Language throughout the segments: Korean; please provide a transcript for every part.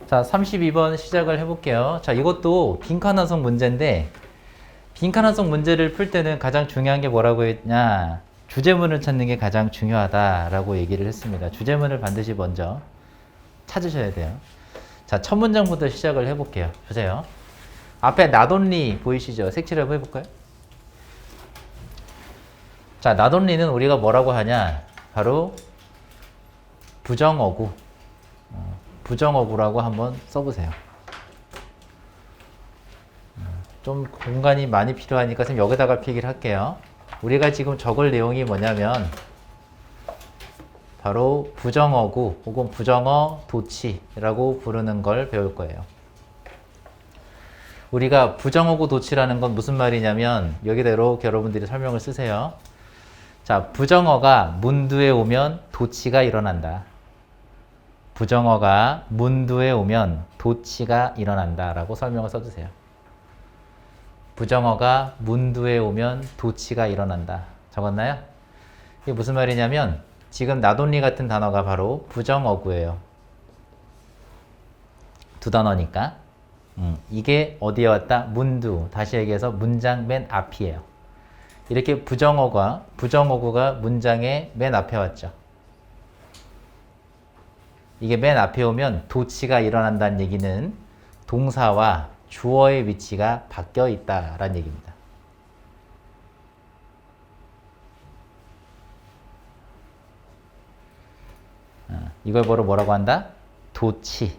자, 32번 시작을 해볼게요. 자, 이것도 빈칸원성 문제인데, 빈칸원성 문제를 풀 때는 가장 중요한 게 뭐라고 했냐? 주제문을 찾는 게 가장 중요하다라고 얘기를 했습니다. 주제문을 반드시 먼저 찾으셔야 돼요. 자, 첫 문장부터 시작을 해볼게요. 보세요. 앞에 not only 보이시죠? 색칠을 한번 해볼까요? 자, not only는 우리가 뭐라고 하냐? 바로 부정어구. 부정어구라고 한번 써보세요. 좀 공간이 많이 필요하니까 지금 여기다가 필기를 할게요. 우리가 지금 적을 내용이 뭐냐면 바로 부정어구 혹은 부정어 도치라고 부르는 걸 배울 거예요. 우리가 부정어구 도치라는 건 무슨 말이냐면 여기다 이렇게 여러분들이 설명을 쓰세요. 자, 부정어가 문두에 오면 도치가 일어난다. 부정어가 문두에 오면 도치가 일어난다 라고 설명을 써주세요. 부정어가 문두에 오면 도치가 일어난다. 적었나요? 이게 무슨 말이냐면 지금 not only 같은 단어가 바로 부정어구예요. 두 단어니까. 이게 어디에 왔다? 문두. 다시 얘기해서 문장 맨 앞이에요. 이렇게 부정어구가 문장의 맨 앞에 왔죠. 이게 맨 앞에 오면 도치가 일어난다는 얘기는 동사와 주어의 위치가 바뀌어 있다라는 얘기입니다. 이걸 뭐라고 한다? 도치.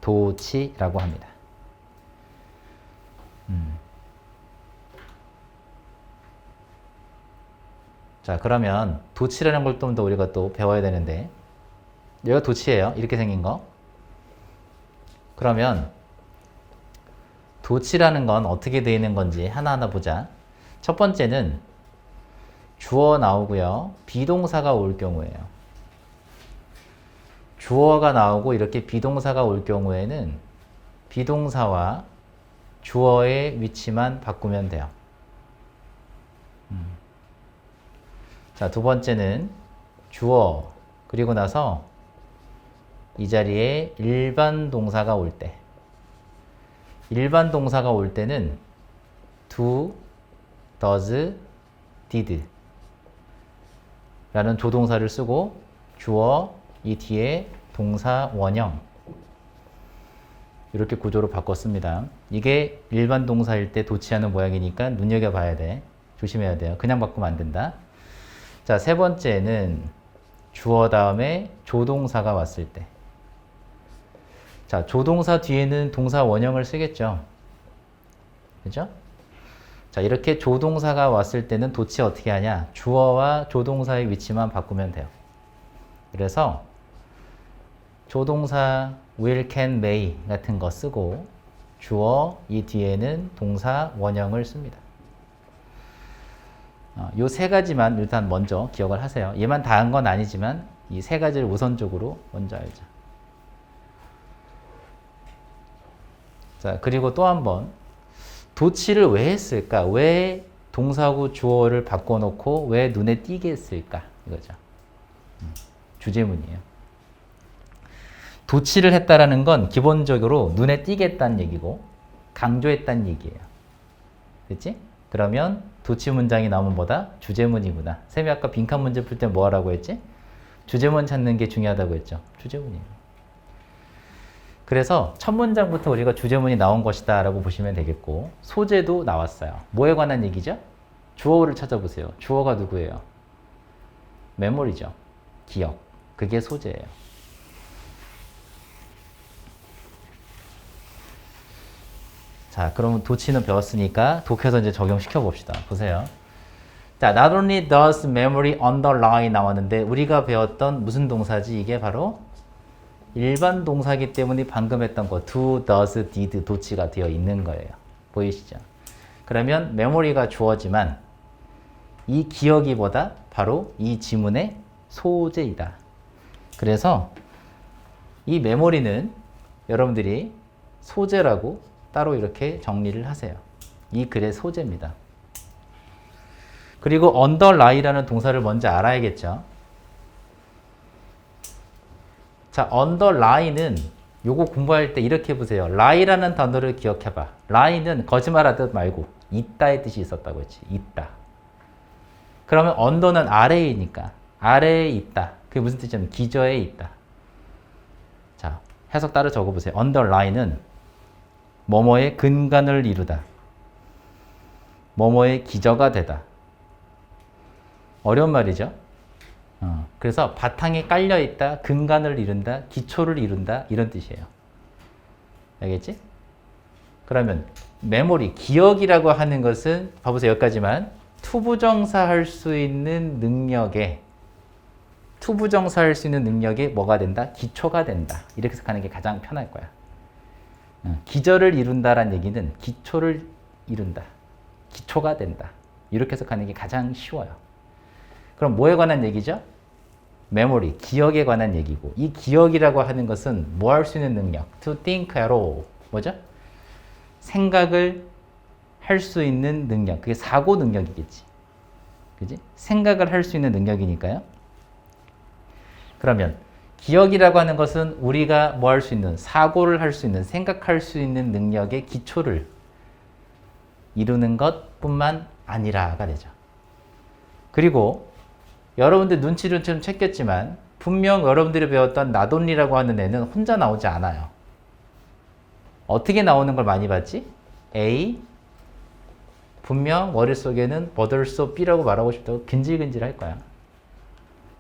도치라고 합니다. 자, 그러면 도치라는 걸 좀 더 우리가 또 배워야 되는데 여기가 도치예요. 이렇게 생긴 거. 그러면 도치라는 건 어떻게 되어 있는 건지 하나하나 보자. 첫 번째는 주어 나오고요. 비동사가 올 경우에요. 주어가 나오고 이렇게 비동사가 올 경우에는 비동사와 주어의 위치만 바꾸면 돼요. 자, 두 번째는 주어 그리고 나서 이 자리에 일반 동사가 올 때, 일반 동사가 올 때는 do, does, did 라는 조동사를 쓰고 주어 이 뒤에 동사 원형 이렇게 구조로 바꿨습니다. 이게 일반 동사일 때 도치하는 모양이니까 눈여겨봐야 돼. 조심해야 돼요. 그냥 바꾸면 안 된다. 자, 세 번째는 주어 다음에 조동사가 왔을 때. 자, 조동사 뒤에는 동사 원형을 쓰겠죠. 그죠? 자, 이렇게 조동사가 왔을 때는 도치 어떻게 하냐? 주어와 조동사의 위치만 바꾸면 돼요. 그래서 조동사 will, can, may 같은 거 쓰고 주어 이 뒤에는 동사 원형을 씁니다. 요 세 가지만 일단 먼저 기억을 하세요. 얘만 다 한 건 아니지만 이 세 가지를 우선적으로 먼저 알자. 자, 그리고 또 한 번 도치를 왜 했을까? 왜 동사구 주어를 바꿔놓고 왜 눈에 띄게 했을까? 이거죠. 주제문이에요. 도치를 했다라는 건 기본적으로 눈에 띄게 했다는 얘기고 강조했다는 얘기예요. 됐지? 그러면 도치 문장이 나오면 뭐다? 주제문이구나. 쌤이 아까 빈칸 문제 풀 때 뭐 하라고 했지? 주제문 찾는 게 중요하다고 했죠. 주제문이에요. 그래서 첫 문장부터 우리가 주제문이 나온 것이다 라고 보시면 되겠고 소재도 나왔어요. 뭐에 관한 얘기죠? 주어를 찾아보세요. 주어가 누구예요? 메모리죠. 기억. 그게 소재예요. 자, 그럼 도치는 배웠으니까 독해서 이제 적용시켜 봅시다. 보세요. 자, not only does memory underline 나왔는데 우리가 배웠던 무슨 동사지? 이게 바로 일반 동사기 때문에 방금 했던 거 do, does, did, 도치가 되어 있는 거예요. 보이시죠? 그러면 memory가 주어지만 이 기억이 뭐다? 바로 이 지문의 소재이다. 그래서 이 메모리는 여러분들이 소재라고 따로 이렇게 정리를 하세요. 이 글의 소재입니다. 그리고 underline라는 동사를 먼저 알아야겠죠. 자, underline은 요거 공부할 때 이렇게 해보세요. lie라는 단어를 기억해봐. lie는 거짓말하듯 말고 있다의 뜻이 있었다고 했지. 있다. 그러면 under는 아래이니까 아래에 있다. 그게 무슨 뜻이냐면 기저에 있다. 자, 해석 따로 적어보세요. underline은 뭐뭐의 근간을 이루다. 뭐뭐의 기저가 되다. 어려운 말이죠. 그래서 바탕에 깔려있다, 근간을 이룬다, 기초를 이룬다 이런 뜻이에요. 알겠지? 그러면 메모리, 기억이라고 하는 것은 봐보세요. 여기까지만 투부정사 할 수 있는 능력에 투부정사 할 수 있는 능력에 뭐가 된다? 기초가 된다. 이렇게 해석하는 게 가장 편할 거야. 기저를 이룬다란 얘기는 기초를 이룬다. 기초가 된다. 이렇게 해석하는 게 가장 쉬워요. 그럼 뭐에 관한 얘기죠? 메모리, 기억에 관한 얘기고 이 기억이라고 하는 것은 뭐 할 수 있는 능력? To think at all. 뭐죠? 생각을 할 수 있는 능력. 그게 사고 능력이겠지. 그지? 생각을 할 수 있는 능력이니까요. 그러면 기억이라고 하는 것은 우리가 뭐 할 수 있는, 사고를 할 수 있는, 생각할 수 있는 능력의 기초를 이루는 것뿐만 아니라가 되죠. 그리고 여러분들 눈치를 좀 챘겠지만 분명 여러분들이 배웠던 나돈리라고 하는 애는 혼자 나오지 않아요. 어떻게 나오는 걸 많이 봤지? A 분명 머릿속에는 버들소 B라고 말하고 싶다고 근질근질 할 거야.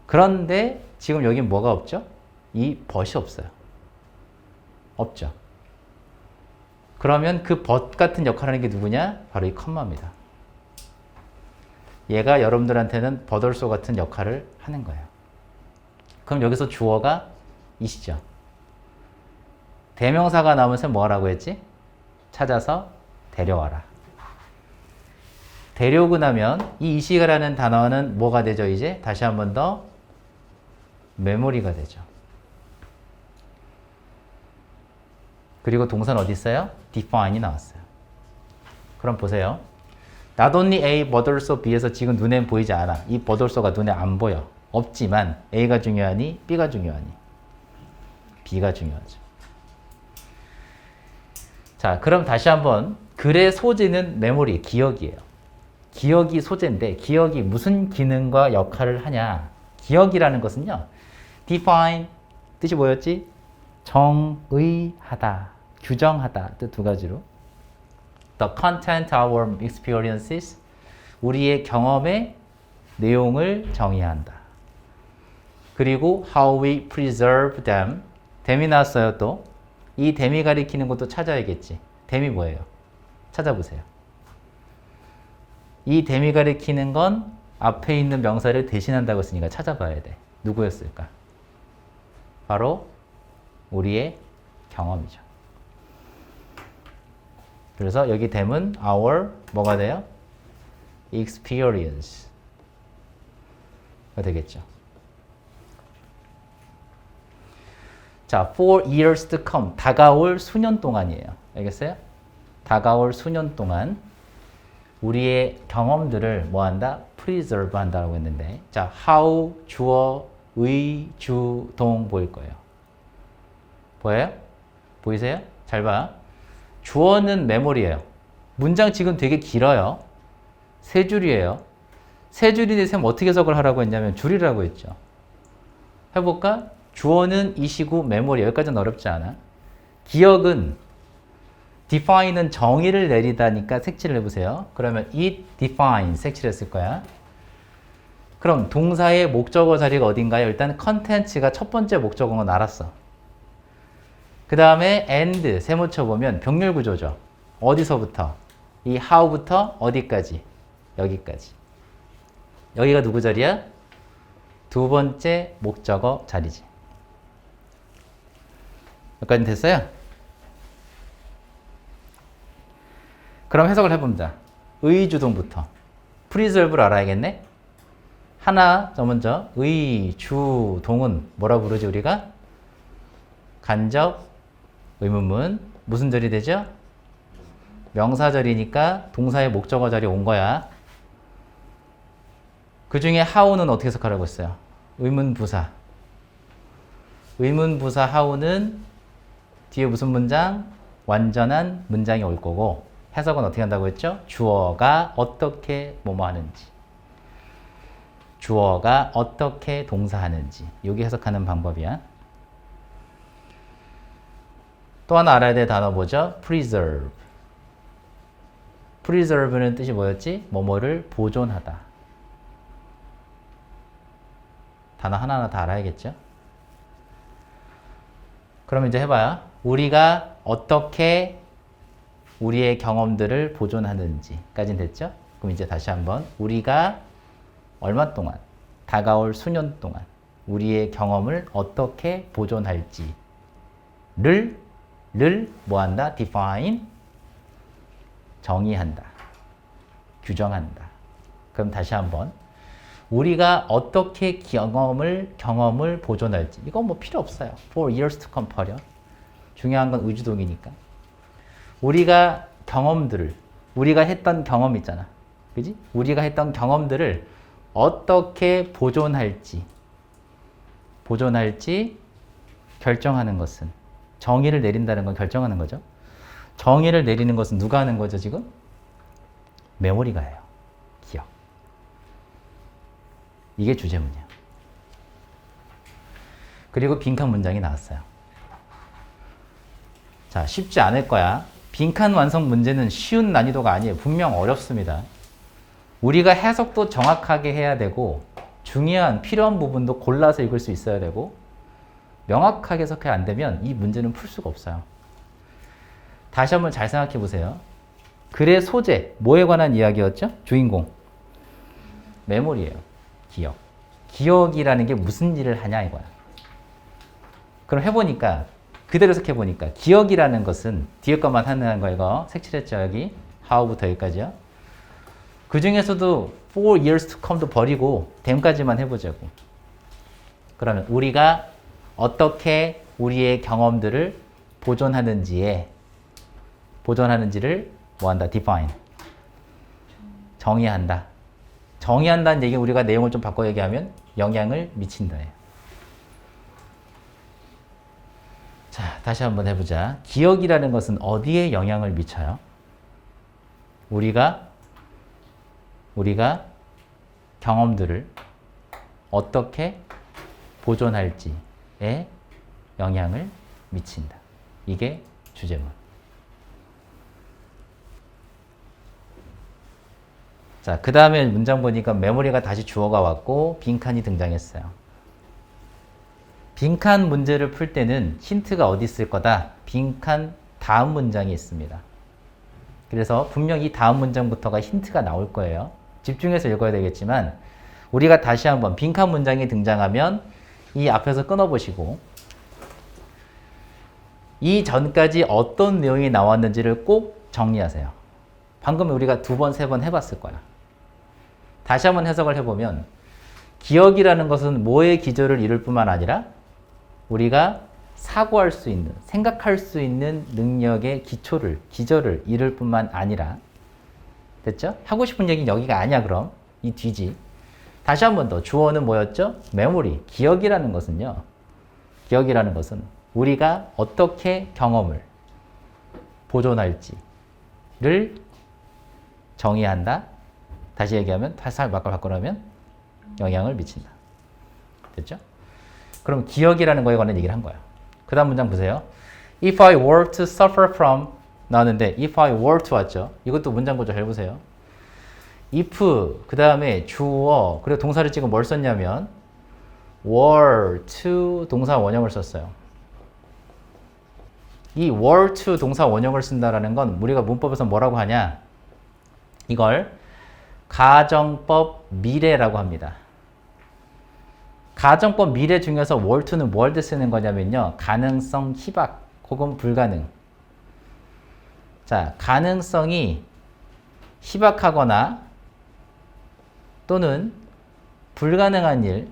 그런데 지금 여긴 뭐가 없죠? 이 벗이 없어요. 없죠. 그러면 그 벗 같은 역할을 하는 게 누구냐? 바로 이 컴마입니다. 얘가 여러분들한테는 버들소 같은 역할을 하는 거예요. 그럼 여기서 주어가 이시죠. 대명사가 나오면서 뭐 하라고 했지? 찾아서 데려와라. 데려오고 나면 이 이시가라는 단어는 뭐가 되죠? 이제 다시 한 번 더 메모리가 되죠. 그리고 동사는 어디 있어요? define이 나왔어요. 그럼 보세요. Not only A, but also B에서 지금 눈에 보이지 않아. 이 but also가 눈에 안 보여. 없지만 A가 중요하니 B가 중요하니 B가 중요하죠. 자, 그럼 다시 한번 글의 소재는 메모리, 기억이에요. 기억이 소재인데 기억이 무슨 기능과 역할을 하냐. 기억이라는 것은요. define, 뜻이 뭐였지? 정의하다, 규정하다. 뜻 두 가지로. The content of our experiences, 우리의 경험의 내용을 정의한다. 그리고 how we preserve them, them이 나왔어요 또. 이 them이 가리키는 것도 찾아야겠지. them이 뭐예요? 찾아보세요. 이 them이 가리키는 건 앞에 있는 명사를 대신한다고 했으니까 찾아봐야 돼. 누구였을까? 바로 우리의 경험이죠. 그래서 여기 them은 our 뭐가 돼요? experience가 되겠죠. 자, for years to come, 다가올 수년 동안이에요. 알겠어요? 다가올 수년 동안 우리의 경험들을 뭐 한다? preserve 한다고 했는데, 자, how, 주어, 의, 주, 동 보일 거예요. 보여요? 보이세요? 잘 봐. 주어는 메모리예요. 문장 지금 되게 길어요. 세 줄이에요. 세 줄인데 쌤 어떻게 해석을 하라고 했냐면 줄이라고 했죠. 해볼까? 주어는 이시고 메모리. 여기까지는 어렵지 않아. 기억은 define은 정의를 내리다니까 색칠을 해보세요. 그러면 it defines 색칠을 했을 거야. 그럼 동사의 목적어 자리가 어딘가요? 일단 content가 첫 번째 목적어는 알았어. 그 다음에 and 세모쳐 보면 병렬 구조죠. 어디서부터? 이 how부터 어디까지? 여기까지. 여기가 누구 자리야? 두 번째 목적어 자리지. 여기까지 됐어요? 그럼 해석을 해봅니다. 의주동부터. preserve를 알아야겠네? 하나, 저 먼저 의주동은 뭐라 부르지 우리가? 간접 의문문. 무슨 절이 되죠? 명사절이니까 동사의 목적어 자리에 온 거야. 그 중에 how는 어떻게 해석하라고 했어요? 의문부사. 의문부사 how는 뒤에 무슨 문장? 완전한 문장이 올 거고 해석은 어떻게 한다고 했죠? 주어가 어떻게 뭐뭐 하는지 주어가 어떻게 동사하는지 여기 해석하는 방법이야. 또 하나 알아야 될 단어 뭐죠? preserve. preserve는 뜻이 뭐였지? 뭐뭐를 보존하다. 단어 하나하나 다 알아야겠죠? 그럼 이제 해봐요. 우리가 어떻게 우리의 경험들을 보존하는지까지는 됐죠? 그럼 이제 다시 한번 우리가 얼마 동안, 다가올 수년 동안 우리의 경험을 어떻게 보존할지를 뭐한다? define, 정의한다, 규정한다. 그럼 다시 한번 우리가 어떻게 경험을 보존할지 이건 뭐 필요 없어요. For years to come 버려. 중요한 건 의주동이니까. 우리가 우리가 했던 경험 있잖아. 그지? 우리가 했던 경험들을 어떻게 보존할지 결정하는 것은 정의를 내린다는 건 결정하는 거죠. 정의를 내리는 것은 누가 하는 거죠, 지금? 메모리가 해요. 기억. 이게 주제문이야. 그리고 빈칸 문장이 나왔어요. 자, 쉽지 않을 거야. 빈칸 완성 문제는 쉬운 난이도가 아니에요. 분명 어렵습니다. 우리가 해석도 정확하게 해야 되고 중요한 필요한 부분도 골라서 읽을 수 있어야 되고 명확하게 해석이 안 되면 이 문제는 풀 수가 없어요. 다시 한번 잘 생각해 보세요. 글의 소재, 뭐에 관한 이야기였죠? 주인공. 메모리예요. 기억. 기억이라는 게 무슨 일을 하냐 이거야. 그럼 해보니까 그대로 해석해보니까 기억이라는 것은 뒤에 것만 하는 거 이거 색칠했죠 여기 how부터 여기까지요. 그 중에서도 for years to come도 버리고 them까지만 해보자고. 그러면 우리가 어떻게 우리의 경험들을 보존하는지를 뭐한다? define. 정의한다. 정의한다는 얘기 우리가 내용을 좀 바꿔 얘기하면 영향을 미친다예요. 자, 다시 한번 해보자. 기억이라는 것은 어디에 영향을 미쳐요? 우리가 경험들을 어떻게 보존할지에 영향을 미친다. 이게 주제문. 자, 그 다음에 문장 보니까 메모리가 다시 주어가 왔고 빈칸이 등장했어요. 빈칸 문제를 풀 때는 힌트가 어디 있을 거다? 빈칸 다음 문장이 있습니다. 그래서 분명 이 다음 문장부터가 힌트가 나올 거예요. 집중해서 읽어야 되겠지만 우리가 다시 한번 빈칸 문장이 등장하면 이 앞에서 끊어보시고 이 전까지 어떤 내용이 나왔는지를 꼭 정리하세요. 방금 우리가 2번, 3번 해봤을 거야. 다시 한번 해석을 해보면 기억이라는 것은 뭐의 기저를 이룰 뿐만 아니라 우리가 사고할 수 있는, 생각할 수 있는 능력의 기저를 이룰 뿐만 아니라 됐죠? 하고 싶은 얘기는 여기가 아니야 그럼. 이 뒤지. 다시 한 번 더. 주어는 뭐였죠? 메모리. 기억이라는 것은 우리가 어떻게 경험을 보존할지를 정의한다. 다시 얘기하면, 살살 바꿔놓으면 영향을 미친다. 됐죠? 그럼 기억이라는 거에 관한 얘기를 한 거야. 그 다음 문장 보세요. If I were to suffer from 나왔는데 if I were to 왔죠. 이것도 문장 구조 잘 보세요. if 그 다음에 주어 그리고 동사를 지금 뭘 썼냐면 were to 동사 원형을 썼어요. 이 were to 동사 원형을 쓴다라는 건 우리가 문법에서 뭐라고 하냐? 이걸 가정법 미래라고 합니다. 가정법 미래 중에서 were to는 뭘 때 쓰는 거냐면요. 가능성, 희박 혹은 불가능. 자, 가능성이 희박하거나 또는 불가능한 일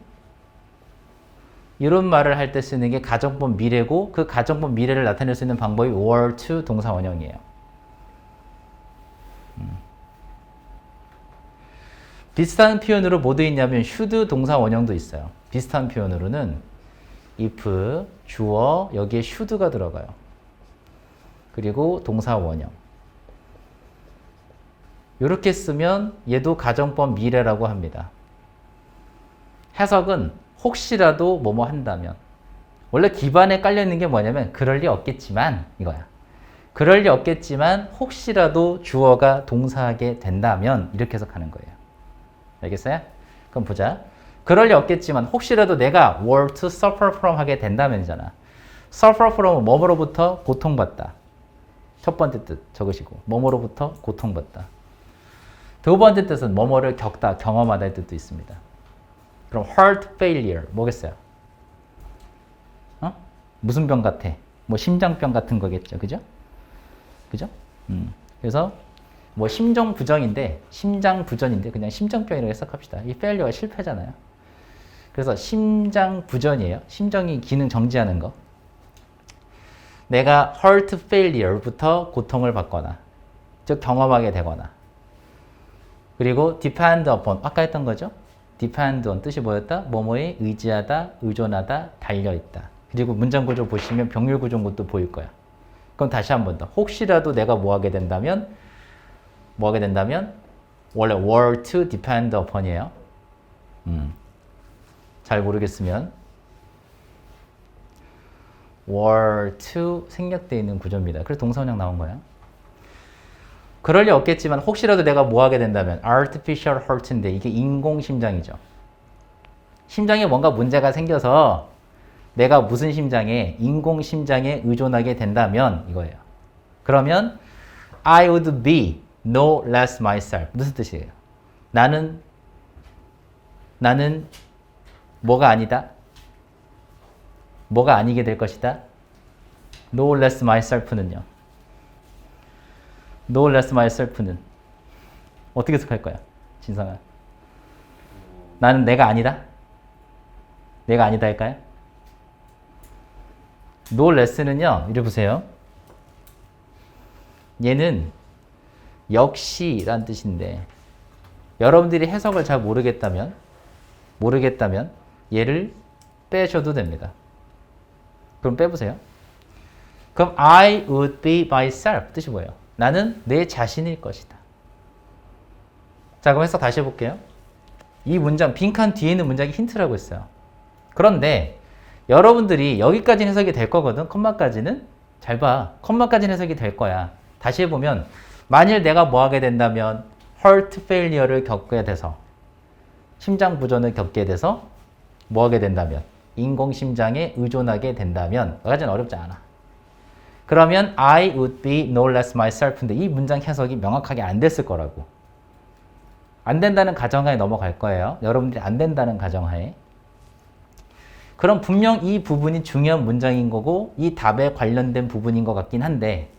이런 말을 할 때 쓰는 게 가정법 미래고 그 가정법 미래를 나타낼 수 있는 방법이 were to 동사 원형이에요. 비슷한 표현으로 뭐 돼 있냐면 should 동사 원형도 있어요. 비슷한 표현으로는 if, 주어, 여기에 should가 들어가요. 그리고 동사 원형. 이렇게 쓰면 얘도 가정법 미래라고 합니다. 해석은 혹시라도 뭐뭐 한다면. 원래 기반에 깔려있는 게 뭐냐면 그럴 리 없겠지만 이거야. 그럴 리 없겠지만 혹시라도 주어가 동사하게 된다면 이렇게 해석하는 거예요. 알겠어요? 그럼 보자. 그럴 리 없겠지만 혹시라도 내가 were to suffer from 하게 된다면이잖아. suffer from은 뭐뭐로부터 고통받다. 첫 번째 뜻 적으시고 뭐뭐로부터 고통받다. 두 번째 뜻은 뭐뭐를 겪다, 경험하다의 뜻도 있습니다. 그럼 heart failure 뭐겠어요? 무슨 병 같아? 뭐 심장병 같은 거겠죠, 그죠? 그죠? 그래서 뭐 심정 부정인데 심장 부전인데 그냥 심장병이라고 해석합시다. 이 failure가 실패잖아요. 그래서 심장 부전이에요. 심정이 기능 정지하는 거. 내가 heart failure부터 고통을 받거나 즉 경험하게 되거나 그리고 depend upon 아까 했던 거죠. depend on 뜻이 뭐였다? 뭐뭐에 의지하다, 의존하다, 달려있다. 그리고 문장 구조 보시면 병렬 구조인 것도 보일 거야. 그럼 다시 한 번 더. 혹시라도 내가 뭐 하게 된다면 원래 were to depend upon이에요. 잘 모르겠으면 were to 생략되어 있는 구조입니다. 그래서 동사원형 나온 거야. 그럴 리 없겠지만 혹시라도 내가 뭐 하게 된다면 artificial heart인데 이게 인공심장이죠. 심장에 뭔가 문제가 생겨서 내가 무슨 심장에 인공심장에 의존하게 된다면 이거예요. 그러면 I would be no less myself. 무슨 뜻이에요? 나는 뭐가 아니다? 뭐가 아니게 될 것이다? No less myself는요. No less myself는 어떻게 해석할 거야? 진성아. 나는 내가 아니다? 내가 아니다 할까요? No less는요. 이리 보세요. 얘는 역시란 뜻인데 여러분들이 해석을 잘 모르겠다면 얘를 빼셔도 됩니다. 그럼 빼보세요. 그럼 I would be myself 뜻이 뭐예요? 나는 내 자신일 것이다. 자, 그럼 해석 다시 해볼게요. 이 문장, 빈칸 뒤에 있는 문장이 힌트라고 했어요. 그런데 여러분들이 여기까지는 해석이 될 거거든. 컴마까지는. 잘 봐. 컴마까지는 해석이 될 거야. 다시 해보면 만일 내가 뭐 하게 된다면 heart failure를 겪게 돼서 심장 부전을 겪게 돼서 뭐 하게 된다면 인공심장에 의존하게 된다면 여기까지는 어렵지 않아. 그러면 I would be no less myself인데 이 문장 해석이 명확하게 안 됐을 거라고. 안 된다는 가정하에 넘어갈 거예요. 여러분들이 안 된다는 가정하에. 그럼 분명 이 부분이 중요한 문장인 거고 이 답에 관련된 부분인 것 같긴 한데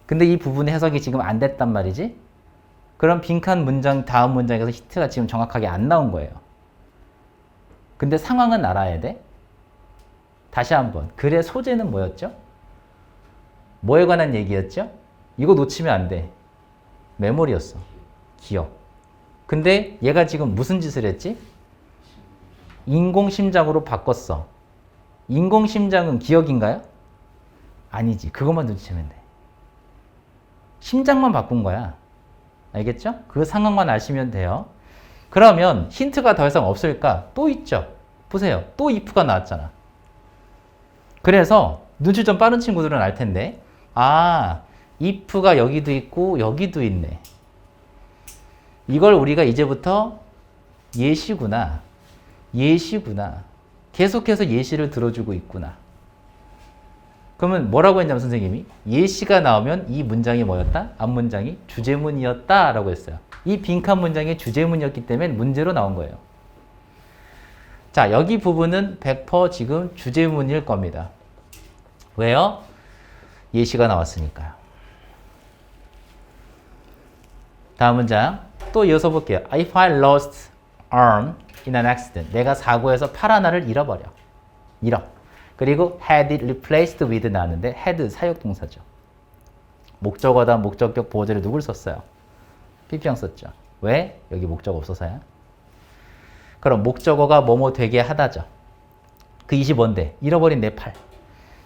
근데 이 부분의 해석이 지금 안 됐단 말이지? 그럼 빈칸 문장 다음 문장에서 힌트가 지금 정확하게 안 나온 거예요. 근데 상황은 알아야 돼. 다시 한번. 글의 소재는 뭐였죠? 뭐에 관한 얘기였죠? 이거 놓치면 안 돼. 메모리였어. 기억. 근데 얘가 지금 무슨 짓을 했지? 인공심장으로 바꿨어. 인공심장은 기억인가요? 아니지. 그것만 눈치채면 돼. 심장만 바꾼 거야. 알겠죠? 그 상황만 아시면 돼요. 그러면 힌트가 더 이상 없을까? 또 있죠. 보세요. 또 if가 나왔잖아. 그래서 눈치 좀 빠른 친구들은 알 텐데 아, if가 여기도 있고 여기도 있네. 이걸 우리가 이제부터 예시구나. 계속해서 예시를 들어주고 있구나. 그러면 뭐라고 했냐면 선생님이 예시가 나오면 이 문장이 뭐였다? 앞문장이 주제문이었다 라고 했어요. 이 빈칸 문장이 주제문이었기 때문에 문제로 나온 거예요. 자, 여기 부분은 100% 지금 주제문일 겁니다. 왜요? 예시가 나왔으니까요. 다음 문장 또 이어서 볼게요. If I lost arm in an accident. 내가 사고에서 팔 하나를 잃어버려. 그리고 had it replaced with 나왔는데 had 사역동사죠. 목적어다 목적격 보호제를 누굴 썼어요? PP형 썼죠. 왜? 여기 목적어 없어서야. 그럼 목적어가 뭐뭐 되게 하다죠. 그 20 뭔데? 잃어버린 내 팔.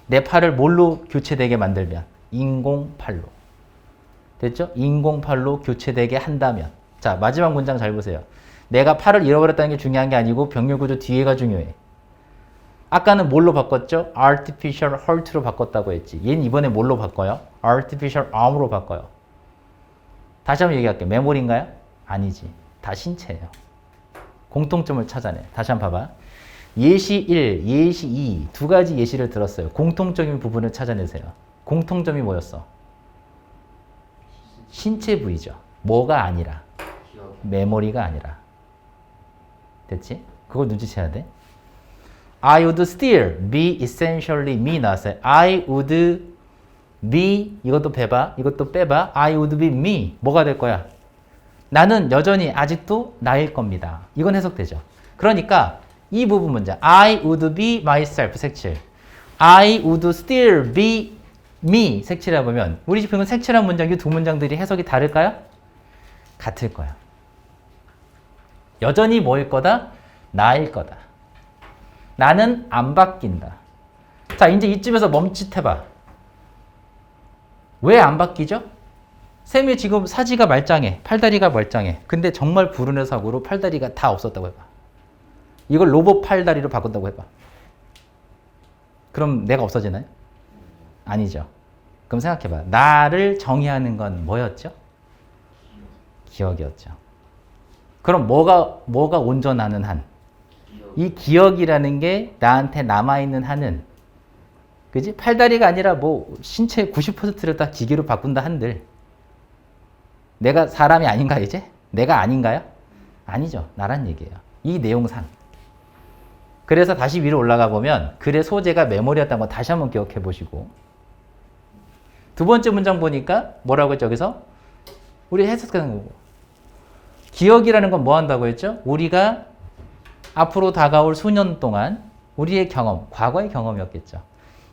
내 팔을 뭘로 교체되게 만들면? 인공팔로. 됐죠? 인공팔로 교체되게 한다면. 자, 마지막 문장 잘 보세요. 내가 팔을 잃어버렸다는 게 중요한 게 아니고 병렬 구조 뒤에가 중요해. 아까는 뭘로 바꿨죠? artificial heart로 바꿨다고 했지. 얘는 이번에 뭘로 바꿔요? artificial arm으로 바꿔요. 다시 한번 얘기할게요. 메모리인가요? 아니지. 다 신체예요. 공통점을 찾아내. 다시 한번 봐봐. 예시 1, 예시 2 두 가지 예시를 들었어요. 공통적인 부분을 찾아내세요. 공통점이 뭐였어? 신체 부위죠. 뭐가 아니라. 메모리가 아니라. 됐지? 그걸 눈치채야 돼. I would still be essentially me 나왔어요. I would be 이것도 빼봐. 이것도 빼봐. I would be me. 뭐가 될 거야? 나는 여전히 아직도 나일 겁니다. 이건 해석되죠. 그러니까 이 부분 문장 I would be myself 색칠. I would still be me 색칠해 보면 우리 지금 색칠한 문장 이 두 문장들이 해석이 다를까요? 같을 거야. 여전히 뭐일 거다? 나일 거다. 나는 안 바뀐다. 자, 이제 이쯤에서 멈칫해봐. 왜 안 바뀌죠? 쌤이 지금 사지가 말짱해. 팔다리가 멀쩡해. 근데 정말 불운의 사고로 팔다리가 다 없었다고 해봐. 이걸 로봇 팔다리로 바꾼다고 해봐. 그럼 내가 없어지나요? 아니죠. 그럼 생각해봐. 나를 정의하는 건 뭐였죠? 기억이었죠. 그럼 뭐가 온전하는 한? 이 기억이라는 게 나한테 남아있는 한은 그지? 팔다리가 아니라 뭐 신체 90%를 다 기계로 바꾼다 한들 내가 사람이 아닌가 이제? 내가 아닌가요? 아니죠. 나란 얘기예요. 이 내용상. 그래서 다시 위로 올라가 보면 글의 소재가 메모리였다는 거 다시 한번 기억해 보시고 두 번째 문장 보니까 뭐라고 했죠? 여기서 우리 해석하는 거고 기억이라는 건 뭐 한다고 했죠? 우리가 앞으로 다가올 수년 동안 우리의 경험, 과거의 경험이었겠죠.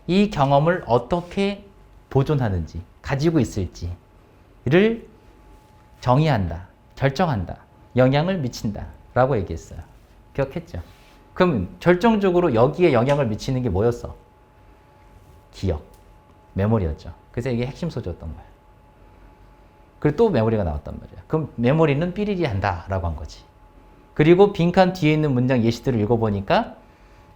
이 경험을 어떻게 보존하는지, 가지고 있을지를 정의한다, 결정한다, 영향을 미친다 라고 얘기했어요. 기억했죠? 그럼 결정적으로 여기에 영향을 미치는 게 뭐였어? 기억, 메모리였죠. 그래서 이게 핵심 소재였던 거예요. 그리고 또 메모리가 나왔단 말이야. 그럼 메모리는 삐리리 한다 라고 한 거지. 그리고 빈칸 뒤에 있는 문장 예시들을 읽어보니까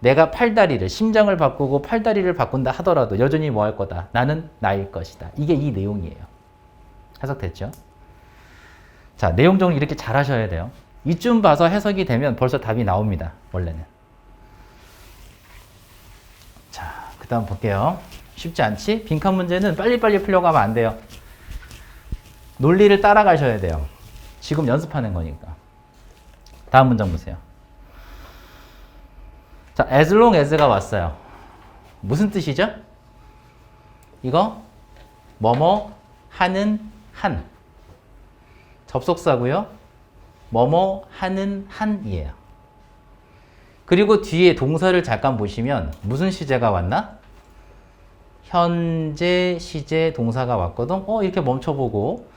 내가 팔다리를, 심장을 바꾸고 팔다리를 바꾼다 하더라도 여전히 뭐 할 거다? 나는 나일 것이다. 이게 이 내용이에요. 해석됐죠? 자, 내용 정리 이렇게 잘 하셔야 돼요. 이쯤 봐서 해석이 되면 벌써 답이 나옵니다. 원래는. 자, 그 다음 볼게요. 쉽지 않지? 빈칸 문제는 빨리빨리 풀려고 하면 안 돼요. 논리를 따라가셔야 돼요. 지금 연습하는 거니까. 다음 문장 보세요. 자, as long as가 왔어요. 무슨 뜻이죠? 이거 뭐뭐 하는 한. 접속사고요. 뭐뭐 하는 한이에요. 그리고 뒤에 동사를 잠깐 보시면 무슨 시제가 왔나? 현재 시제 동사가 왔거든. 이렇게 멈춰보고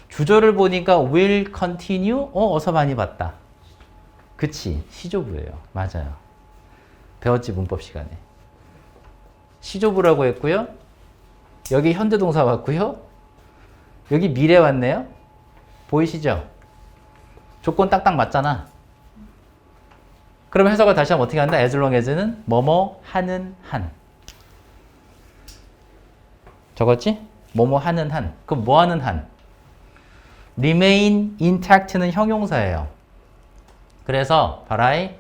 주절을 보니까 will continue. 어서 많이 봤다. 그치, 시조부예요. 맞아요. 배웠지, 문법 시간에. 시조부라고 했고요. 여기 현재 동사 왔고요. 여기 미래 왔네요. 보이시죠? 조건 딱딱 맞잖아. 그럼 해석을 다시 하면 어떻게 한다? as long as는 뭐뭐 하는 한. 적었지? 뭐뭐 하는 한. 그럼 뭐 하는 한? remain intact는 형용사예요. 그래서 봐라이.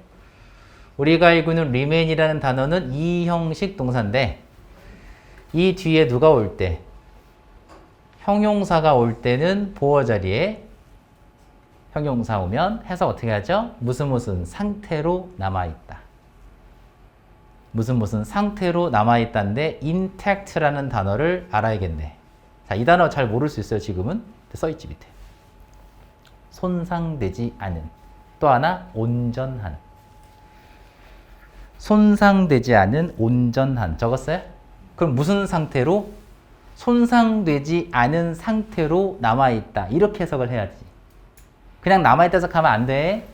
우리가 알고 있는 remain이라는 단어는 이 형식 동사인데 이 뒤에 누가 올 때? 형용사가 올 때는 보어 자리에 형용사 오면 해석 어떻게 하죠? 무슨 상태로 남아있다. 무슨 상태로 남아있다인데 intact라는 단어를 알아야겠네. 자, 이 단어 잘 모를 수 있어요. 지금은 써있지 밑에. 손상되지 않은. 또 하나 온전한. 손상되지 않은 온전한. 적었어요? 그럼 무슨 상태로? 손상되지 않은 상태로 남아있다. 이렇게 해석을 해야지. 그냥 남아있다 해석하면 안 돼.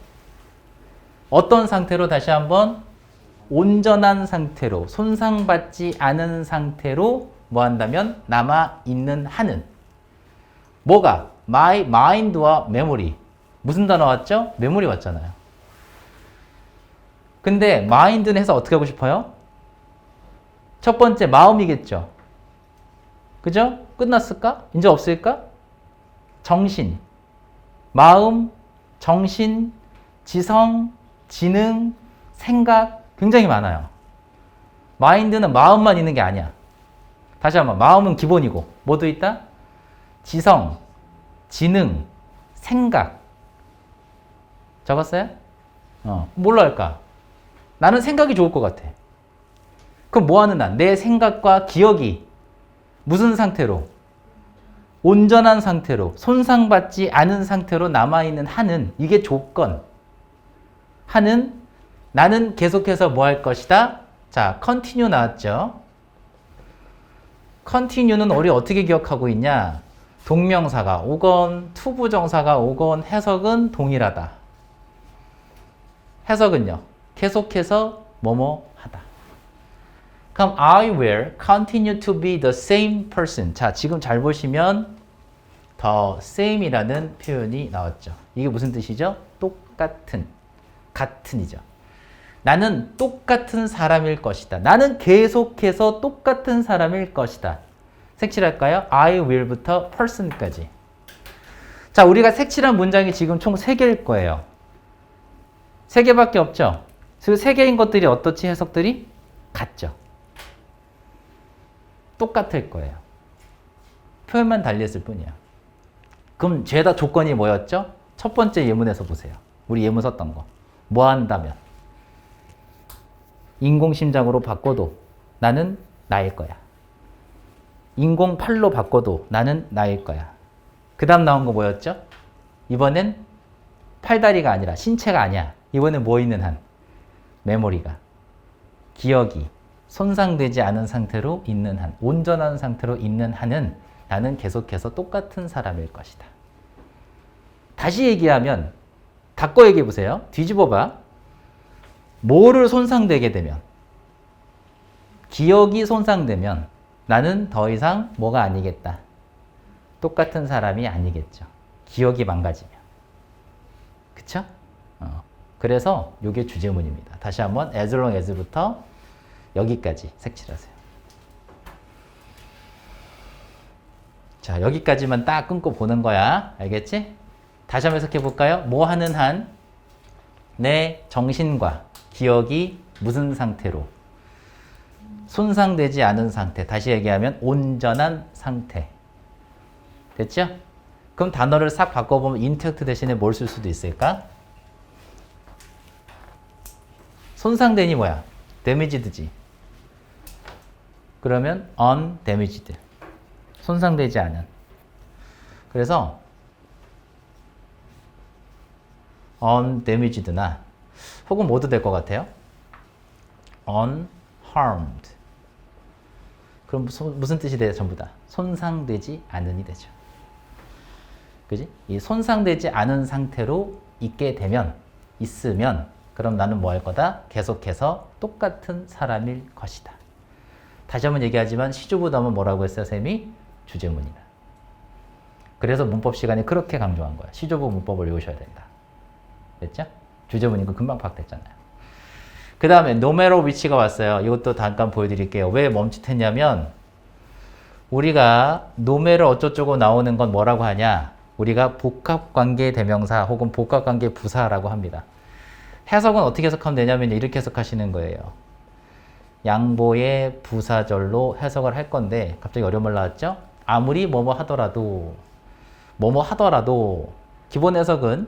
어떤 상태로? 다시 한번 온전한 상태로, 손상받지 않은 상태로 뭐 한다면 남아있는 한은 뭐가? my mind와 memory. 무슨 단어 왔죠? 메모리 왔잖아요. 근데 mind는 해서 어떻게 하고 싶어요? 첫 번째 마음이겠죠. 그죠? 끝났을까? 이제 없을까? 정신, 마음, 정신, 지성, 지능, 생각 굉장히 많아요. 마인드는 마음만 있는 게 아니야. 다시 한번 마음은 기본이고 뭐도 있다? 지성, 지능, 생각. 적었어요? 뭘로 할까? 나는 생각이 좋을 것 같아. 그럼 뭐 하는 한? 내 생각과 기억이 무슨 상태로? 온전한 상태로, 손상받지 않은 상태로 남아있는 한은 이게 조건. 한은 나는 계속해서 뭐 할 것이다? 자, continue 나왔죠? continue는 우리 어떻게 기억하고 있냐? 동명사가 오건, 투부정사가 오건, 해석은 동일하다. 해석은요? 계속해서 뭐뭐 하다. 그럼 I will continue to be the same person. 자, 지금 잘 보시면 the same이라는 표현이 나왔죠. 이게 무슨 뜻이죠? 똑같은, 같은이죠. 나는 똑같은 사람일 것이다. 나는 계속해서 똑같은 사람일 것이다. 색칠할까요? I will부터 person까지. 자, 우리가 색칠한 문장이 지금 총 3개일 거예요. 3개밖에 없죠? 그 3개인 것들이 어떻지? 해석들이? 같죠. 똑같을 거예요. 표현만 달리했을 뿐이야. 그럼 죄다 조건이 뭐였죠? 첫 번째 예문에서 보세요. 우리 예문 썼던 거. 뭐 한다면? 인공심장으로 바꿔도 나는 나일 거야. 인공팔로 바꿔도 나는 나일 거야. 그 다음 나온 거 뭐였죠? 이번엔 팔다리가 아니라 신체가 아니야. 이번엔 뭐 있는 한? 메모리가. 기억이 손상되지 않은 상태로 있는 한, 온전한 상태로 있는 한은 나는 계속해서 똑같은 사람일 것이다. 다시 얘기하면 바꿔 얘기해 보세요. 뒤집어 봐. 뭐를 손상되게 되면, 기억이 손상되면 나는 더 이상 뭐가 아니겠다. 똑같은 사람이 아니겠죠. 기억이 망가지면. 그쵸? 그래서 이게 주제문입니다. 다시 한번 as long as부터 여기까지 색칠하세요. 자, 여기까지만 딱 끊고 보는 거야. 알겠지? 다시 한번 해석해 볼까요? 뭐 하는 한 내 정신과 기억이 무슨 상태로? 손상되지 않은 상태. 다시 얘기하면 온전한 상태. 됐죠? 그럼 단어를 싹 바꿔보면 intact 대신에 뭘 쓸 수도 있을까? 손상되니 뭐야? damage드지. 그러면 undamaged. 손상되지 않은. 그래서 undamaged나 혹은 뭐도 될 것 같아요? unharmed. 그럼 무슨 뜻이 돼요? 전부 다 손상되지 않은이 되죠. 그지? 이 손상되지 않은 상태로 있으면 그럼 나는 뭐 할 거다? 계속해서 똑같은 사람일 것이다. 다시 한번 얘기하지만 시주보다는 뭐라고 했어요? 쌤이 주제문이다. 그래서 문법 시간에 그렇게 강조한 거야. 시조부 문법을 외우셔야 된다. 됐죠? 주제문이고 금방 파악됐잖아요. 그 다음에 no matter which가 왔어요. 이것도 잠깐 보여드릴게요. 왜 멈칫했냐면 우리가 no matter 어쩌고저쩌고 나오는 건 뭐라고 하냐? 우리가 복합관계 대명사 혹은 복합관계 부사라고 합니다. 해석은 어떻게 해석하면 되냐면 이렇게 해석하시는 거예요. 양보의 부사절로 해석을 할 건데 갑자기 어려운 말 나왔죠? 아무리 뭐뭐 하더라도 기본 해석은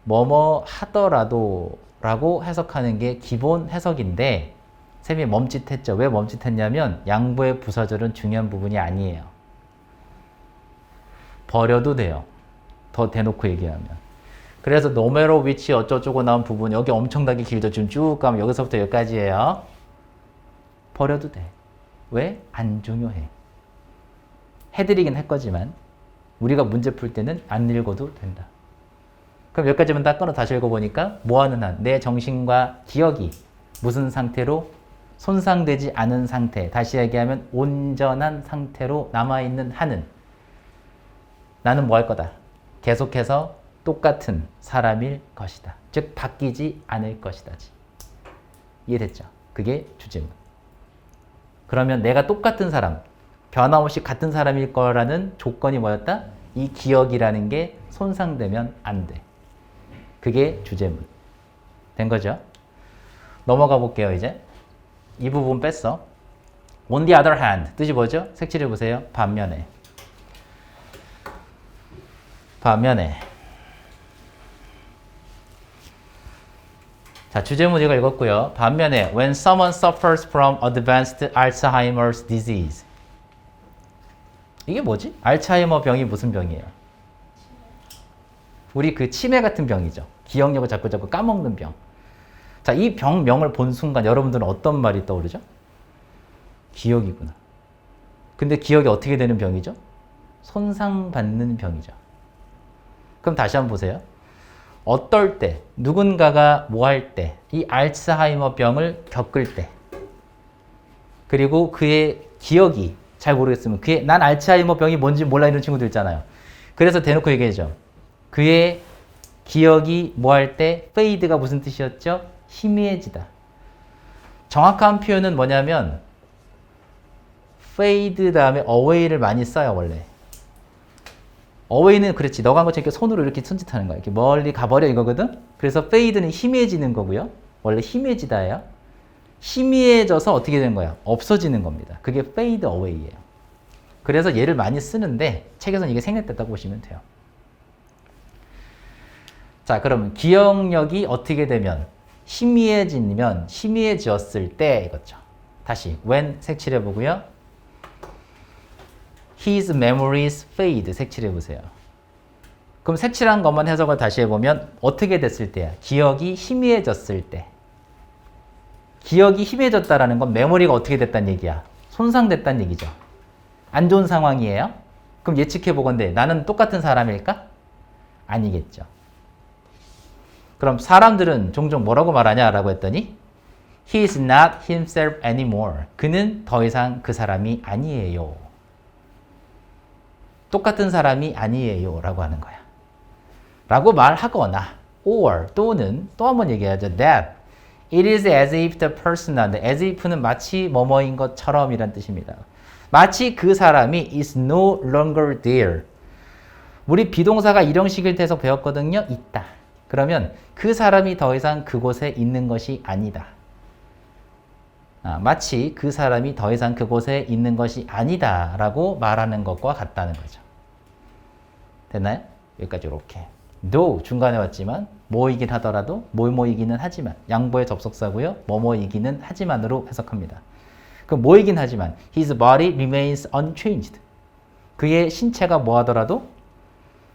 뭐뭐 하더라도 라고 해석하는 게 기본 해석인데 쌤이 멈칫했죠. 왜 멈칫했냐면 양보의 부사절은 중요한 부분이 아니에요. 버려도 돼요. 더 대놓고 얘기하면. 그래서 no matter which 어쩌고저쩌고 나온 부분 여기 엄청나게 길죠. 지금 쭉 가면 여기서부터 여기까지예요. 버려도 돼. 왜? 안 중요해. 해드리긴 할 거지만 우리가 문제 풀 때는 안 읽어도 된다. 그럼 여기까지만 다 끊어 다시 읽어보니까 뭐 하는 한? 내 정신과 기억이 무슨 상태로? 손상되지 않은 상태, 다시 얘기하면 온전한 상태로 남아있는 한은 나는 뭐 할 거다? 계속해서 똑같은 사람일 것이다. 즉 바뀌지 않을 것이다지. 이해됐죠? 그게 주제문. 그러면 내가 똑같은 사람, 변함없이 같은 사람일 거라는 조건이 뭐였다? 이 기억이라는 게 손상되면 안 돼. 그게 주제문. 된 거죠? 넘어가 볼게요, 이제. 이 부분 뺐어. On the other hand. 뜻이 뭐죠? 색칠해 보세요. 반면에. 반면에. 자, 주제문 이거 읽었고요. 반면에 when someone suffers from advanced Alzheimer's disease. 이게 뭐지? 알츠하이머 병이 무슨 병이에요? 우리 그 치매 같은 병이죠. 기억력을 자꾸 까먹는 병. 자, 이 병명을 본 순간 여러분들은 어떤 말이 떠오르죠? 기억이구나. 근데 기억이 어떻게 되는 병이죠? 손상받는 병이죠. 그럼 다시 한번 보세요. 어떨 때, 누군가가 뭐 할 때, 이 알츠하이머 병을 겪을 때, 그리고 그의 기억이 잘 모르겠으면 난 알츠하이머 병이 뭔지 몰라 이런 친구들 있잖아요. 그래서 대놓고 얘기해줘. 그의 기억이 뭐 할 때 페이드가 무슨 뜻이었죠? 희미해지다. 정확한 표현은 뭐냐면 fade 다음에 away를 많이 써요, 원래. away는 그렇지. 너가 한 것처럼 이렇게 손으로 이렇게 손짓하는 거야. 이렇게 멀리 가버려 이거거든. 그래서 fade는 희미해지는 거고요. 원래 희미해지다예요. 희미해져서 어떻게 되는 거야? 없어지는 겁니다. 그게 fade away예요. 그래서 얘를 많이 쓰는데 책에서는 이게 생략됐다고 보시면 돼요. 자, 그러면 기억력이 어떻게 되면 희미해졌을 때 이거죠. 다시 when 색칠해 보고요. His memories fade 색칠해 보세요. 그럼 색칠한 것만 해석을 다시 해보면 어떻게 됐을 때야? 기억이 희미해졌을 때. 기억이 희미해졌다라는 건 메모리가 어떻게 됐다는 얘기야? 손상됐다는 얘기죠. 안 좋은 상황이에요? 그럼 예측해 보건대 나는 똑같은 사람일까? 아니겠죠. 그럼 사람들은 종종 뭐라고 말하냐라고 했더니 He is not himself anymore. 그는 더 이상 그 사람이 아니에요. 똑같은 사람이 아니에요 라고 하는 거야. 라고 말하거나 or 또는 또 한 번 얘기하죠. That it is as if the person as if는 마치 뭐뭐인 것처럼 이란 뜻입니다. 마치 그 사람이 is no longer there. 우리 비동사가 이런 식일 때서 배웠거든요. 있다. 그러면 그 사람이 더 이상 그곳에 있는 것이 아니다. 마치 그 사람이 더 이상 그곳에 있는 것이 아니다 라고 말하는 것과 같다는 거죠. 됐나요? 여기까지 이렇게. though 중간에 왔지만 뭐이긴 하더라도 뭐뭐이기는 하지만 양보의 접속사고요. 뭐뭐이기는 하지만으로 해석합니다. 그럼 뭐이긴 하지만 his body remains unchanged. 그의 신체가 뭐 하더라도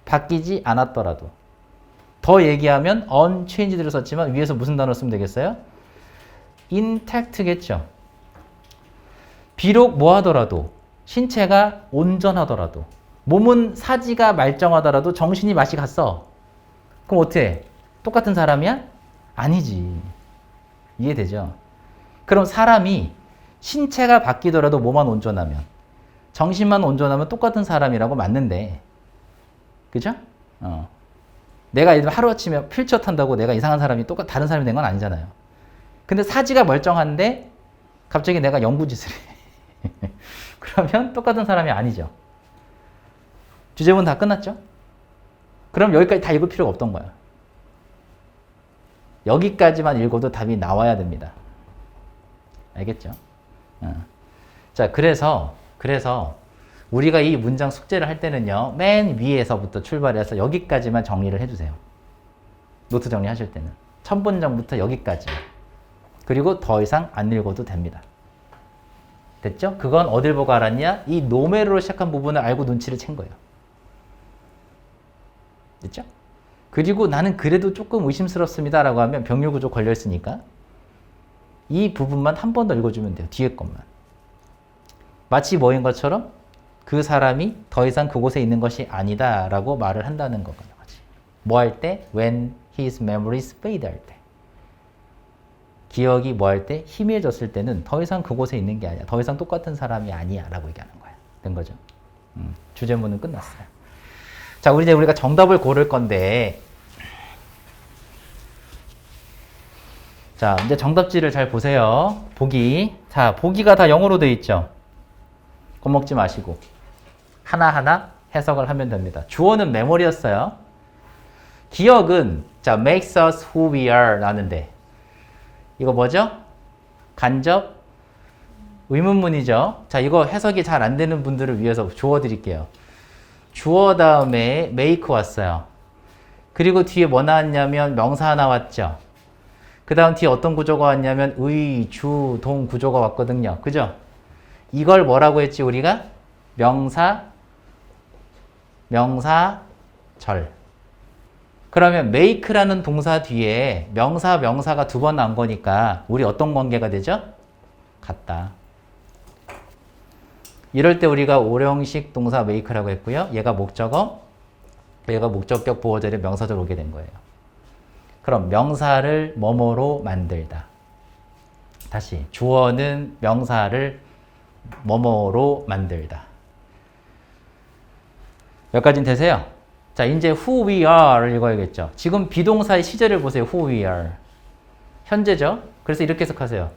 바뀌지 않았더라도 더 얘기하면 unchanged를 썼지만 위에서 무슨 단어 쓰면 되겠어요? intact겠죠. 비록 뭐 하더라도 신체가 온전하더라도 몸은 사지가 말쩡하더라도 정신이 맛이 갔어. 그럼 어때? 똑같은 사람이야? 아니지. 이해되죠? 그럼 사람이 신체가 바뀌더라도 몸만 온전하면 정신만 온전하면 똑같은 사람이라고 맞는데 그죠? 내가 예를 들어 하루아침에 휠체어 탄다고 내가 이상한 사람이 다른 사람이 된 건 아니잖아요. 근데 사지가 멀쩡한데 갑자기 내가 영구짓을 해. 그러면 똑같은 사람이 아니죠. 주제문 다 끝났죠? 그럼 여기까지 다 읽을 필요가 없던 거야. 여기까지만 읽어도 답이 나와야 됩니다. 알겠죠? 자, 그래서 우리가 이 문장 숙제를 할 때는요. 맨 위에서부터 출발해서 여기까지만 정리를 해주세요. 노트 정리하실 때는. 첫 문장부터 여기까지. 그리고 더 이상 안 읽어도 됩니다. 됐죠? 그건 어딜 보고 알았냐? 이 노메로로 시작한 부분을 알고 눈치를 챈 거예요. 됐죠? 그리고 나는 그래도 조금 의심스럽습니다 라고 하면 병렬구조 걸려있으니까 이 부분만 한 번 더 읽어주면 돼요. 뒤에 것만. 마치 뭐인 것처럼 그 사람이 더 이상 그곳에 있는 것이 아니다 라고 말을 한다는 거지. 뭐 할 때? When his memories fade 할 때. 기억이 뭐 할 때 희미해졌을 때는 더 이상 그곳에 있는 게 아니야. 더 이상 똑같은 사람이 아니야. 라고 얘기하는 거야. 된 거죠. 주제문은 끝났어요. 자, 우리가 정답을 고를 건데, 자, 이제 정답지를 잘 보세요. 보기. 자, 보기가 다 영어로 되어 있죠. 겁먹지 마시고. 하나하나 해석을 하면 됩니다. 주어는 메모리였어요. 기억은, 자, makes us who we are 라는데, 이거 뭐죠? 간접 의문문이죠. 자, 이거 해석이 잘 안 되는 분들을 위해서 주어 드릴게요. 주어 다음에 make 왔어요. 그리고 뒤에 뭐 나왔냐면 명사 나왔죠. 그 다음 뒤에 어떤 구조가 왔냐면 의, 주, 동 구조가 왔거든요. 그죠? 이걸 뭐라고 했지 우리가? 명사, 절. 그러면 make라는 동사 뒤에 명사가 두 번 나온 거니까 우리 어떤 관계가 되죠? 같다. 이럴 때 우리가 오형식 동사 make라고 했고요. 얘가 목적어, 얘가 목적격 보어절에 명사절 오게 된 거예요. 그럼 명사를 뭐뭐로 만들다. 다시 주어는 명사를 뭐뭐로 만들다. 여기까지는 되세요? 자, 이제 who we are를 읽어야겠죠. 지금 비동사의 시제를 보세요. who we are. 현재죠? 그래서 이렇게 해석하세요.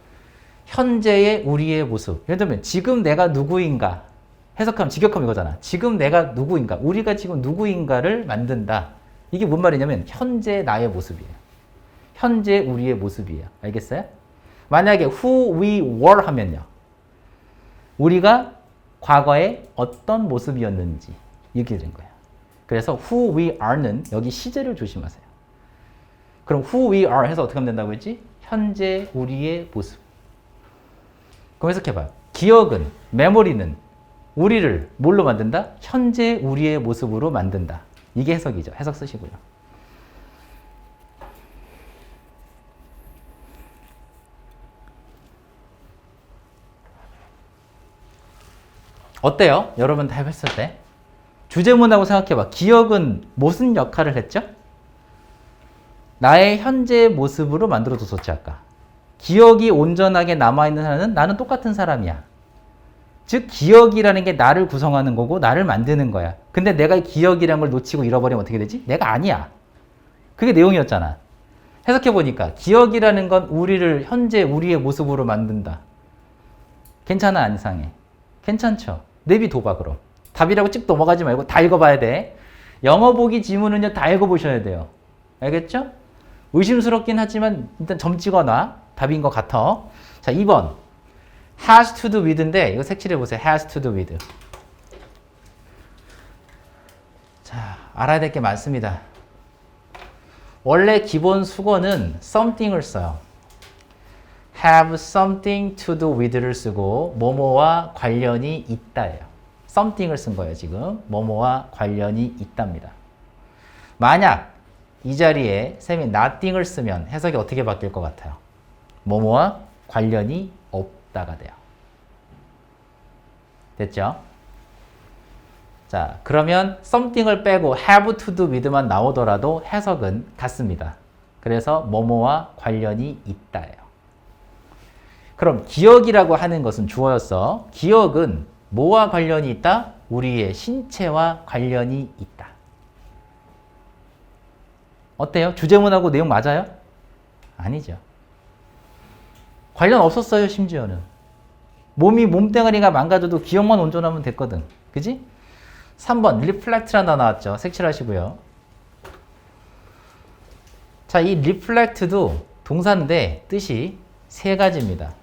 현재의 우리의 모습. 예를 들면 지금 내가 누구인가. 해석하면 직역하면 이거잖아. 지금 내가 누구인가. 우리가 지금 누구인가를 만든다. 이게 뭔 말이냐면 현재 나의 모습이에요. 현재 우리의 모습이에요. 알겠어요? 만약에 who we were 하면요. 우리가 과거에 어떤 모습이었는지 이렇게 된 거예요. 그래서 who we are는 여기 시제를 조심하세요. 그럼 who we are 해서 어떻게 하면 된다고 했지? 현재 우리의 모습. 그럼 해석해봐요. 기억은, 메모리는 우리를 뭘로 만든다? 현재 우리의 모습으로 만든다. 이게 해석이죠. 해석 쓰시고요. 어때요? 여러분 다 했을 때? 주제문하고 생각해봐. 기억은 무슨 역할을 했죠? 나의 현재 모습으로 만들어줬었지 아까. 기억이 온전하게 남아있는 사람은 나는 똑같은 사람이야. 즉 기억이라는 게 나를 구성하는 거고 나를 만드는 거야. 근데 내가 기억이라는 걸 놓치고 잃어버리면 어떻게 되지? 내가 아니야. 그게 내용이었잖아. 해석해보니까 기억이라는 건 우리를 현재 우리의 모습으로 만든다. 괜찮아 안 이상해? 괜찮죠? 내비둬봐 그럼. 답이라고 찍 넘어가지 말고 다 읽어봐야 돼. 영어 보기 지문은요 다 읽어보셔야 돼요. 알겠죠? 의심스럽긴 하지만 일단 점 찍어놔. 답인 것 같아. 자, 2번. has to do with인데 이거 색칠해보세요. has to do with. 자, 알아야 될 게 많습니다. 원래 기본 수거는 something을 써요. have something to do with를 쓰고 뭐뭐와 관련이 있다예요. something을 쓴 거예요. 지금 뭐뭐와 관련이 있답니다. 만약 이 자리에 쌤이 nothing을 쓰면 해석이 어떻게 바뀔 것 같아요? 뭐뭐와 관련이 없다가 돼요. 됐죠? 자, 그러면 something을 빼고 have to do with만 나오더라도 해석은 같습니다. 그래서 뭐뭐와 관련이 있다예요. 그럼 기억이라고 하는 것은 주어였어. 기억은 뭐와 관련이 있다? 우리의 신체와 관련이 있다. 어때요? 주제문하고 내용 맞아요? 아니죠. 관련 없었어요, 심지어는. 몸뚱아리가 망가져도 기억만 온전하면 됐거든. 그지? 3번, reflect라는 단어 나왔죠. 색칠하시고요. 자, 이 reflect도 동사인데 뜻이 세 가지입니다.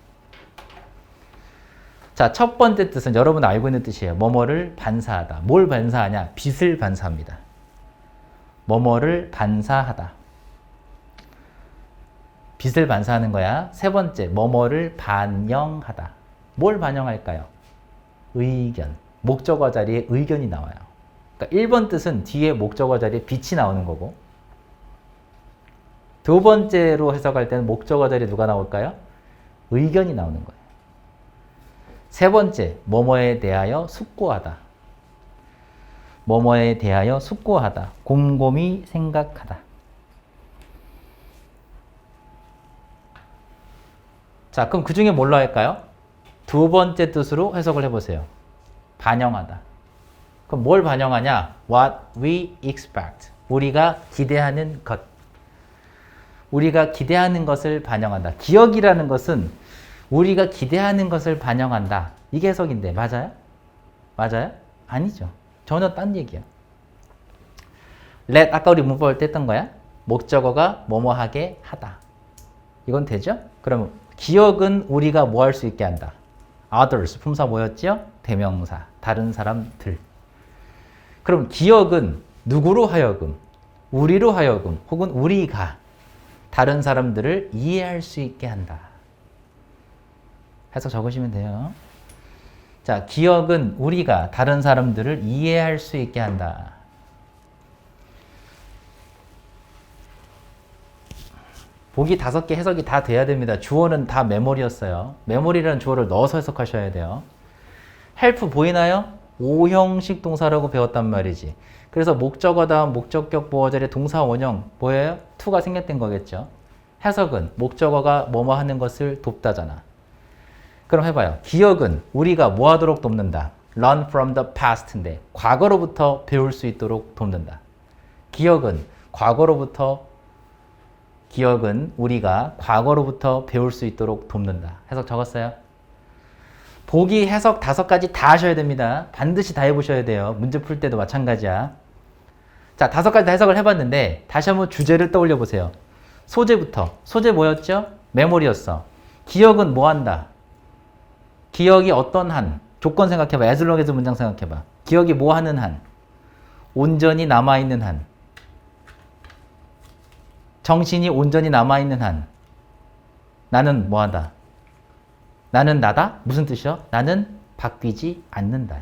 자, 첫 번째 뜻은 여러분 알고 있는 뜻이에요. 뭐뭐를 반사하다. 뭘 반사하냐? 빛을 반사합니다. 뭐뭐를 반사하다. 빛을 반사하는 거야. 세 번째, 뭐뭐를 반영하다. 뭘 반영할까요? 의견. 목적어 자리에 의견이 나와요. 그러니까 1번 뜻은 뒤에 목적어 자리에 빛이 나오는 거고 두 번째로 해석할 때는 목적어 자리에 누가 나올까요? 의견이 나오는 거예요. 세 번째, 뭐뭐에 대하여 숙고하다. 뭐뭐에 대하여 숙고하다. 곰곰이 생각하다. 자, 그럼 그 중에 뭘로 할까요? 두 번째 뜻으로 해석을 해보세요. 반영하다. 그럼 뭘 반영하냐? What we expect. 우리가 기대하는 것. 우리가 기대하는 것을 반영한다. 기억이라는 것은 우리가 기대하는 것을 반영한다. 이게 해석인데 맞아요? 맞아요? 아니죠. 전혀 딴 얘기야. let 아까 우리 문법을 뗐던 거야. 목적어가 뭐뭐 하게 하다. 이건 되죠? 그러면 기억은 우리가 뭐 할 수 있게 한다. others 품사 뭐였죠? 대명사. 다른 사람들. 그럼 기억은 누구로 하여금, 우리로 하여금 혹은 우리가 다른 사람들을 이해할 수 있게 한다. 해서 적으시면 돼요. 자, 기억은 우리가 다른 사람들을 이해할 수 있게 한다. 보기 5개 해석이 다 돼야 됩니다. 주어는 다 메모리였어요. 메모리라는 주어를 넣어서 해석하셔야 돼요. help 보이나요? 5형식 동사라고 배웠단 말이지. 그래서 목적어 다음 목적격 보어 자리에 동사 원형 뭐예요? to가 생략된 거겠죠. 해석은 목적어가 뭐뭐 하는 것을 돕다잖아. 그럼 해봐요. 기억은 우리가 뭐 하도록 돕는다. learn from the past인데 과거로부터 배울 수 있도록 돕는다. 기억은 우리가 과거로부터 배울 수 있도록 돕는다. 해석 적었어요? 보기 해석 5가지 다 하셔야 됩니다. 반드시 다 해보셔야 돼요. 문제 풀 때도 마찬가지야. 자, 5가지 다 해석을 해봤는데 다시 한번 주제를 떠올려 보세요. 소재부터. 소재 뭐였죠? 메모리였어. 기억은 뭐 한다? 기억이 어떤 한? 조건 생각해봐. as long as 문장 생각해봐. 기억이 뭐 하는 한? 온전히 남아있는 한. 정신이 온전히 남아있는 한. 나는 뭐 하다? 나는 나다? 무슨 뜻이요? 나는 바뀌지 않는다.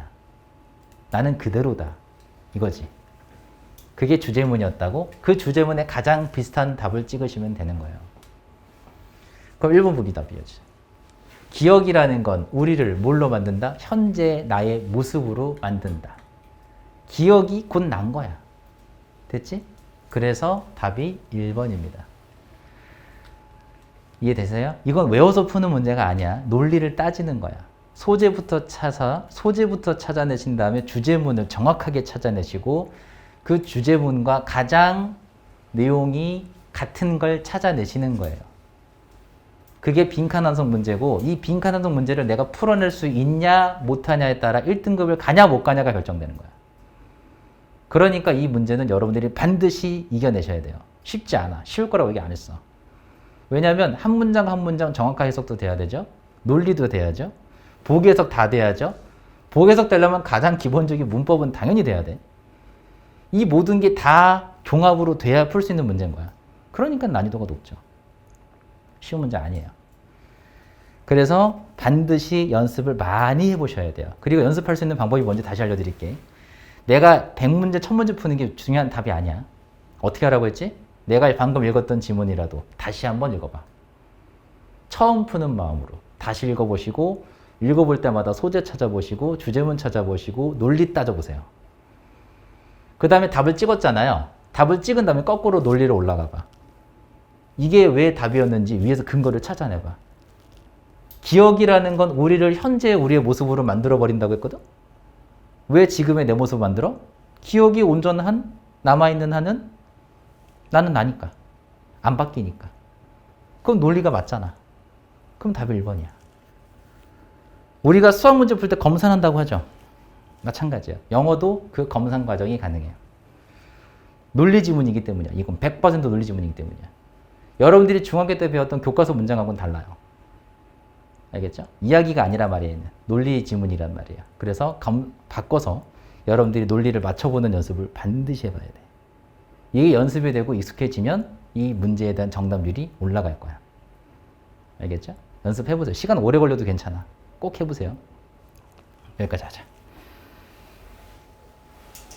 나는 그대로다. 이거지. 그게 주제문이었다고? 그 주제문에 가장 비슷한 답을 찍으시면 되는 거예요. 그럼 1번 보기 답이었지. 기억이라는 건 우리를 뭘로 만든다? 현재 나의 모습으로 만든다. 기억이 곧 난 거야. 됐지? 그래서 답이 1번입니다. 이해되세요? 이건 외워서 푸는 문제가 아니야. 논리를 따지는 거야. 소재부터 찾아내신 다음에 주제문을 정확하게 찾아내시고 그 주제문과 가장 내용이 같은 걸 찾아내시는 거예요. 그게 빈칸완성 문제고 이 빈칸완성 문제를 내가 풀어낼 수 있냐 못하냐에 따라 1등급을 가냐 못 가냐가 결정되는 거야. 그러니까 이 문제는 여러분들이 반드시 이겨내셔야 돼요. 쉽지 않아. 쉬울 거라고 얘기 안 했어. 왜냐하면 한 문장 한 문장 정확한 해석도 돼야 되죠. 논리도 돼야죠. 보기 해석 다 돼야죠. 보기 해석 되려면 가장 기본적인 문법은 당연히 돼야 돼. 이 모든 게 다 종합으로 돼야 풀 수 있는 문제인 거야. 그러니까 난이도가 높죠. 쉬운 문제 아니에요. 그래서 반드시 연습을 많이 해보셔야 돼요. 그리고 연습할 수 있는 방법이 뭔지 다시 알려드릴게. 내가 100문제, 1000문제 푸는 게 중요한 답이 아니야. 어떻게 하라고 했지? 내가 방금 읽었던 지문이라도 다시 한번 읽어봐. 처음 푸는 마음으로 다시 읽어보시고 읽어볼 때마다 소재 찾아보시고 주제문 찾아보시고 논리 따져보세요. 그 다음에 답을 찍었잖아요. 답을 찍은 다음에 거꾸로 논리로 올라가 봐. 이게 왜 답이었는지 위에서 근거를 찾아내봐. 기억이라는 건 우리를 현재 우리의 모습으로 만들어버린다고 했거든? 왜 지금의 내 모습을 만들어? 기억이 온전한 남아있는 한은 나는 나니까. 안 바뀌니까. 그럼 논리가 맞잖아. 그럼 답이 1번이야. 우리가 수학 문제 풀 때 검산한다고 하죠. 마찬가지예요. 영어도 그 검산 과정이 가능해요. 논리 지문이기 때문이야. 이건 100% 논리 지문이기 때문이야. 여러분들이 중학교 때 배웠던 교과서 문장하고는 달라요. 알겠죠? 이야기가 아니라 말이에요. 논리 지문이란 말이에요. 그래서 바꿔서 여러분들이 논리를 맞춰보는 연습을 반드시 해봐야 돼. 이게 연습이 되고 익숙해지면 이 문제에 대한 정답률이 올라갈 거야. 알겠죠? 연습해보세요. 시간 오래 걸려도 괜찮아. 꼭 해보세요. 여기까지 하자.